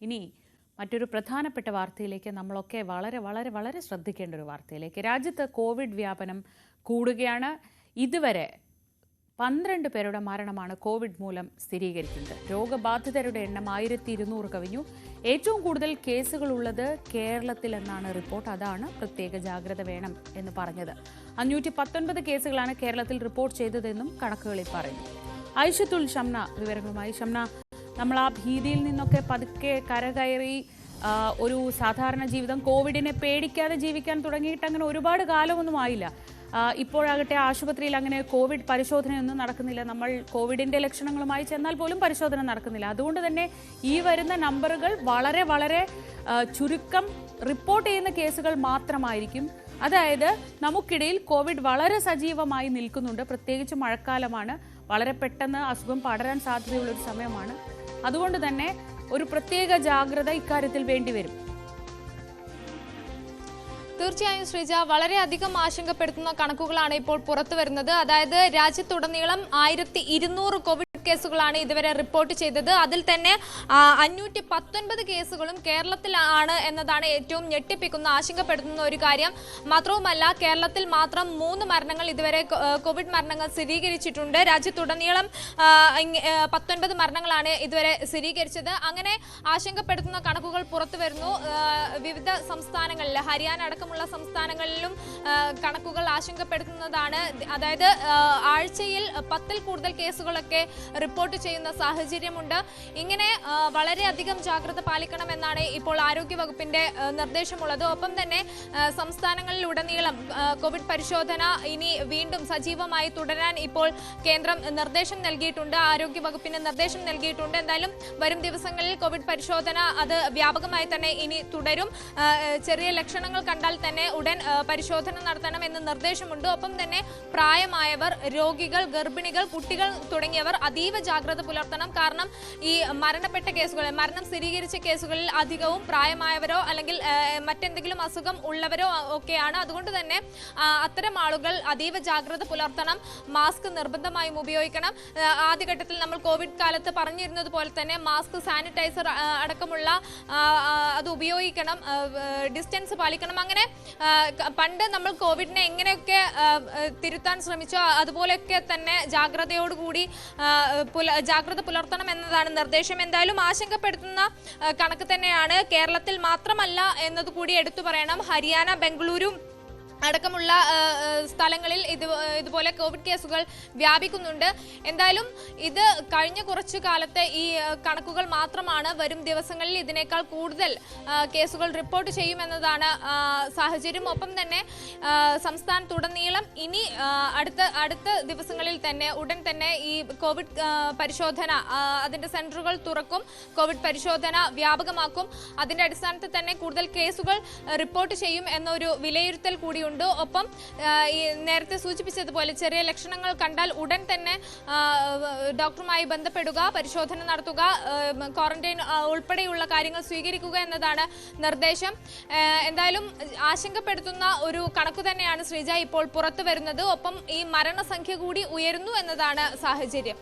ഇനി മറ്റൊരു പ്രധാനപ്പെട്ട വാർത്തയിലേക്ക് നമ്മളൊക്കെ വളരെ വളരെ വളരെ ശ്രദ്ധിക്കേണ്ട ഒരു വാർത്തയിലേക്ക്. രാജ്യത്ത് കോവിഡ് വ്യാപനം കൂടുകയാണ്. ഇതുവരെ 12 പേരുടെ മരണമാണ് കോവിഡ് മൂലം സ്ഥിരീകരിക്കുന്നത്. രോഗബാധിതരുടെ എണ്ണം 1200 കവിഞ്ഞു. ഏറ്റവും കൂടുതൽ കേസുകളുള്ളത് കേരളത്തിലെന്നാണ് റിപ്പോർട്ട്. അതാണ് പ്രത്യേക ജാഗ്രത വേണം എന്ന് പറഞ്ഞത്. 519 കേസുകളാണ് കേരളത്തിൽ റിപ്പോർട്ട് ചെയ്തതെന്നും കണക്കുകളിൽ പറയുന്നു. ഐഷത്തുൽ ഷംന വിവരങ്ങളുമായി. ഷംന, നമ്മൾ ആ ഭീതിയിൽ നിന്നൊക്കെ പതുക്കെ കരകയറി ഒരു സാധാരണ ജീവിതം, കോവിഡിനെ പേടിക്കാതെ ജീവിക്കാൻ തുടങ്ങിയിട്ട് അങ്ങനെ ഒരുപാട് കാലമൊന്നും ആയില്ല. ഇപ്പോഴാകട്ടെ ആശുപത്രിയിൽ അങ്ങനെ കോവിഡ് പരിശോധനയൊന്നും നടക്കുന്നില്ല. നമ്മൾ കോവിഡിന്റെ ലക്ഷണങ്ങളുമായി ചെന്നാൽ പോലും പരിശോധന നടക്കുന്നില്ല. അതുകൊണ്ട് തന്നെ ഈ വരുന്ന നമ്പറുകൾ വളരെ വളരെ ചുരുക്കം റിപ്പോർട്ട് ചെയ്യുന്ന കേസുകൾ മാത്രമായിരിക്കും. അതായത് നമുക്കിടയിൽ കോവിഡ് വളരെ സജീവമായി നിൽക്കുന്നുണ്ട്. പ്രത്യേകിച്ച് മഴക്കാലമാണ്, വളരെ പെട്ടെന്ന് അസുഖം പടരാൻ സാധ്യതയുള്ളൊരു സമയമാണ്. അതുകൊണ്ട് തന്നെ ഒരു പ്രത്യേക ജാഗ്രത ഇക്കാര്യത്തിൽ വേണ്ടിവരും. തീർച്ചയായും ശ്രീജ, വളരെയധികം ആശങ്കപ്പെടുത്തുന്ന കണക്കുകളാണ് ഇപ്പോൾ പുറത്തു വരുന്നത്. അതായത് രാജ്യത്തുടനീളം 1200 കോവിഡ് കേസുകളാണ് ഇതുവരെ റിപ്പോർട്ട് ചെയ്തത്. അതിൽ തന്നെ 519 കേസുകളും കേരളത്തിലാണ് എന്നതാണ് ഏറ്റവും ഞെട്ടിപ്പിക്കുന്ന, ആശങ്കപ്പെടുത്തുന്ന ഒരു കാര്യം. മാത്രവുമല്ല, കേരളത്തിൽ മാത്രം 3 മരണങ്ങൾ ഇതുവരെ കോവിഡ് മരണങ്ങൾ സ്ഥിരീകരിച്ചിട്ടുണ്ട്. രാജ്യത്തുടനീളം 19 മരണങ്ങളാണ് ഇതുവരെ സ്ഥിരീകരിച്ചത്. അങ്ങനെ ആശങ്കപ്പെടുത്തുന്ന കണക്കുകൾ പുറത്തു വരുന്നു. വിവിധ സംസ്ഥാനങ്ങളിൽ, ഹരിയാന അടക്കമുള്ള സംസ്ഥാനങ്ങളിലും കണക്കുകൾ ആശങ്കപ്പെടുത്തുന്നതാണ്. അതായത് ആഴ്ചയിൽ 10ൽ കൂടുതൽ കേസുകളൊക്കെ റിപ്പോർട്ട് ചെയ്യുന്ന സാഹചര്യമുണ്ട്. ഇങ്ങനെ വളരെയധികം ജാഗ്രത പാലിക്കണമെന്നാണ് ഇപ്പോൾ ആരോഗ്യവകുപ്പിന്റെ നിർദ്ദേശമുള്ളത്. ഒപ്പം തന്നെ സംസ്ഥാനങ്ങളിലുടനീളം കോവിഡ് പരിശോധന ഇനി വീണ്ടും സജീവമായി തുടരാൻ ഇപ്പോൾ കേന്ദ്രം നിർദ്ദേശം നൽകിയിട്ടുണ്ട്, ആരോഗ്യവകുപ്പിന് നിർദ്ദേശം നൽകിയിട്ടുണ്ട്. എന്തായാലും വരും ദിവസങ്ങളിൽ കോവിഡ് പരിശോധന അത് വ്യാപകമായി തന്നെ ഇനി തുടരും. ചെറിയ ലക്ഷണങ്ങൾ കണ്ടാൽ തന്നെ ഉടൻ പരിശോധന നടത്തണമെന്ന് നിർദ്ദേശമുണ്ട്. ഒപ്പം തന്നെ പ്രായമായവർ, രോഗികൾ, ഗർഭിണികൾ, കുട്ടികൾ തുടങ്ങിയവർ അതീവ ജാഗ്രത പുലർത്തണം. കാരണം ഈ മരണപ്പെട്ട കേസുകൾ, മരണം സ്ഥിരീകരിച്ച കേസുകളിൽ അധികവും പ്രായമായവരോ അല്ലെങ്കിൽ മറ്റെന്തെങ്കിലും അസുഖം ഉള്ളവരോ ഒക്കെയാണ്. അതുകൊണ്ട് തന്നെ അത്തരം ആളുകൾ അതീവ ജാഗ്രത പുലർത്തണം. മാസ്ക് നിർബന്ധമായും ഉപയോഗിക്കണം. ആദ്യഘട്ടത്തിൽ നമ്മൾ കോവിഡ് കാലത്ത് പറഞ്ഞിരുന്നത് പോലെ തന്നെ മാസ്ക്, സാനിറ്റൈസർ അടക്കമുള്ള അത് ഉപയോഗിക്കണം, ഡിസ്റ്റൻസ് പാലിക്കണം. അങ്ങനെ പണ്ട് നമ്മൾ കോവിഡിനെ എങ്ങനെയൊക്കെ തിരുത്താൻ ശ്രമിച്ചോ അതുപോലെയൊക്കെ തന്നെ ജാഗ്രതയോടുകൂടി ജാഗ്രത പുലർത്തണം എന്നതാണ് നിർദ്ദേശം. എന്തായാലും ആശങ്കപ്പെടുത്തുന്ന കണക്ക് തന്നെയാണ്. കേരളത്തിൽ മാത്രമല്ല എന്നതുകൂടി എടുത്തു പറയണം. ഹരിയാന, ബംഗളൂരു അടക്കമുള്ള സ്ഥലങ്ങളിൽ ഇതുപോലെ കോവിഡ് കേസുകൾ വ്യാപിക്കുന്നുണ്ട്. എന്തായാലും ഇത് കഴിഞ്ഞ കുറച്ചു കാലത്തെ ഈ കണക്കുകൾ മാത്രമാണ്. വരും ദിവസങ്ങളിൽ ഇതിനേക്കാൾ കൂടുതൽ കേസുകൾ റിപ്പോർട്ട് ചെയ്യുമെന്നതാണ് സാഹചര്യം. ഒപ്പം തന്നെ സംസ്ഥാനത്തുടനീളം ഇനി അടുത്ത ദിവസങ്ങളിൽ തന്നെ ഉടൻ തന്നെ ഈ കോവിഡ് പരിശോധന, അതിന്റെ സെന്ററുകൾ തുറക്കും, കോവിഡ് പരിശോധന വ്യാപകമാക്കും. അതിന്റെ അടിസ്ഥാനത്തിൽ തന്നെ കൂടുതൽ കേസുകൾ റിപ്പോർട്ട് ചെയ്യും എന്നൊരു വിലയിരുത്തൽ കൂടി. ഒപ്പം ഈ നേരത്തെ സൂചിപ്പിച്ചതുപോലെ ചെറിയ ലക്ഷണങ്ങൾ കണ്ടാൽ ഉടൻ തന്നെ ഡോക്ടറുമായി ബന്ധപ്പെടുക, പരിശോധന നടത്തുക, ക്വാറന്റൈൻ ഉൾപ്പെടെയുള്ള കാര്യങ്ങൾ സ്വീകരിക്കുക എന്നതാണ് നിർദ്ദേശം. എന്തായാലും ആശങ്കപ്പെടുത്തുന്ന ഒരു കണക്കു തന്നെയാണ് ശ്രീജ ഇപ്പോൾ പുറത്തു വരുന്നത്. ഒപ്പം ഈ മരണസംഖ്യ കൂടി ഉയരുന്നു എന്നതാണ് സാഹചര്യം.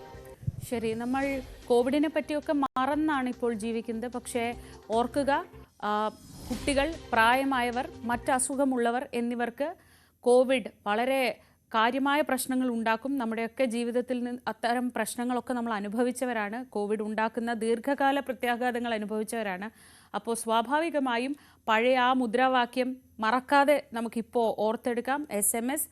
ശരി, നമ്മൾ കോവിഡിനെ പറ്റിയൊക്കെ മറന്നാണ് ഇപ്പോൾ ജീവിക്കുന്നത്. പക്ഷേ ഓർക്കുക, കുട്ടികൾ, പ്രായമായവർ, മറ്റ് അസുഖമുള്ളവർ എന്നിവർക്ക് കോവിഡ് വളരെ കാര്യമായ പ്രശ്നങ്ങൾ ഉണ്ടാക്കും. നമ്മുടെയൊക്കെ ജീവിതത്തിൽ നിന്ന് അത്തരം പ്രശ്നങ്ങളൊക്കെ നമ്മൾ അനുഭവിച്ചവരാണ്. കോവിഡ് ഉണ്ടാക്കുന്ന ദീർഘകാല പ്രത്യാഘാതങ്ങൾ അനുഭവിച്ചവരാണ്. അപ്പോൾ സ്വാഭാവികമായും പഴയ ആ മുദ്രാവാക്യം മറക്കാതെ നമുക്കിപ്പോൾ ഓർത്തെടുക്കാം. SMS,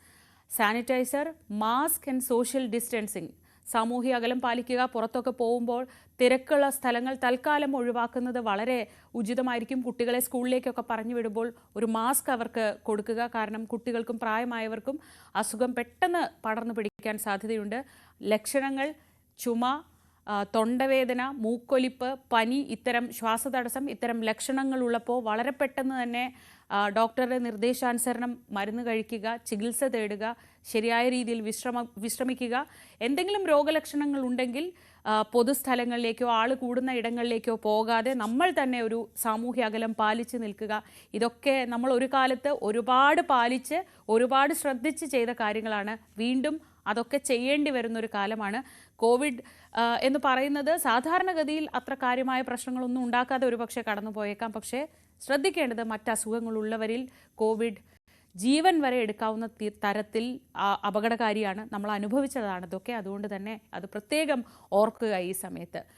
sanitiser, mask and social distancing, സാമൂഹിക അകലം പാലിക്കുക. പുറത്തൊക്കെ പോകുമ്പോൾ തിരക്കുള്ള സ്ഥലങ്ങൾ തൽക്കാലം ഒഴിവാക്കുന്നത് വളരെ ഉചിതമായിരിക്കും. കുട്ടികളെ സ്കൂളിലേക്കൊക്കെ പറഞ്ഞു വിടുമ്പോൾ ഒരു മാസ്ക് അവർക്ക് കൊടുക്കുക. കാരണം കുട്ടികൾക്കും പ്രായമായവർക്കും അസുഖം പെട്ടെന്ന് പടർന്നു പിടിക്കാൻ സാധ്യതയുണ്ട്. ലക്ഷണങ്ങൾ ചുമ, തൊണ്ടവേദന, മൂക്കൊലിപ്പ്, പനി, ഇത്തരം ശ്വാസതടസ്സം, ഇത്തരം ലക്ഷണങ്ങളുള്ളപ്പോൾ വളരെ പെട്ടെന്ന് തന്നെ ഡോക്ടറുടെ നിർദ്ദേശാനുസരണം മരുന്ന് കഴിക്കുക, ചികിത്സ തേടുക, ശരിയായ രീതിയിൽ വിശ്രമിക്കുക. എന്തെങ്കിലും രോഗലക്ഷണങ്ങൾ ഉണ്ടെങ്കിൽ പൊതുസ്ഥലങ്ങളിലേക്കോ ആൾ കൂടുന്ന ഇടങ്ങളിലേക്കോ പോകാതെ നമ്മൾ തന്നെ ഒരു സാമൂഹ്യ അകലം പാലിച്ച് നിൽക്കുക. ഇതൊക്കെ നമ്മൾ ഒരു കാലത്ത് ഒരുപാട് പാലിച്ച് ഒരുപാട് ശ്രദ്ധിച്ച് ചെയ്ത കാര്യങ്ങളാണ്. വീണ്ടും അതൊക്കെ ചെയ്യേണ്ടി വരുന്നൊരു കാലമാണ്. കോവിഡ് എന്ന് പറയുന്നത് സാധാരണഗതിയിൽ അത്ര കാര്യമായ പ്രശ്നങ്ങളൊന്നും ഉണ്ടാക്കാതെ ഒരുപക്ഷെ കടന്നു പോയേക്കാം. പക്ഷേ ശ്രദ്ധിക്കേണ്ടത് മറ്റ് അസുഖങ്ങളുള്ളവരിൽ കോവിഡ് ജീവൻ വരെ എടുക്കാവുന്ന തരത്തിൽ അപകടകാരിയാണ്. നമ്മൾ അനുഭവിച്ചതാണ് ഇതൊക്കെ. അതുകൊണ്ട് തന്നെ അത് പ്രത്യേകം ഓർക്കുക ഈ സമയത്ത്.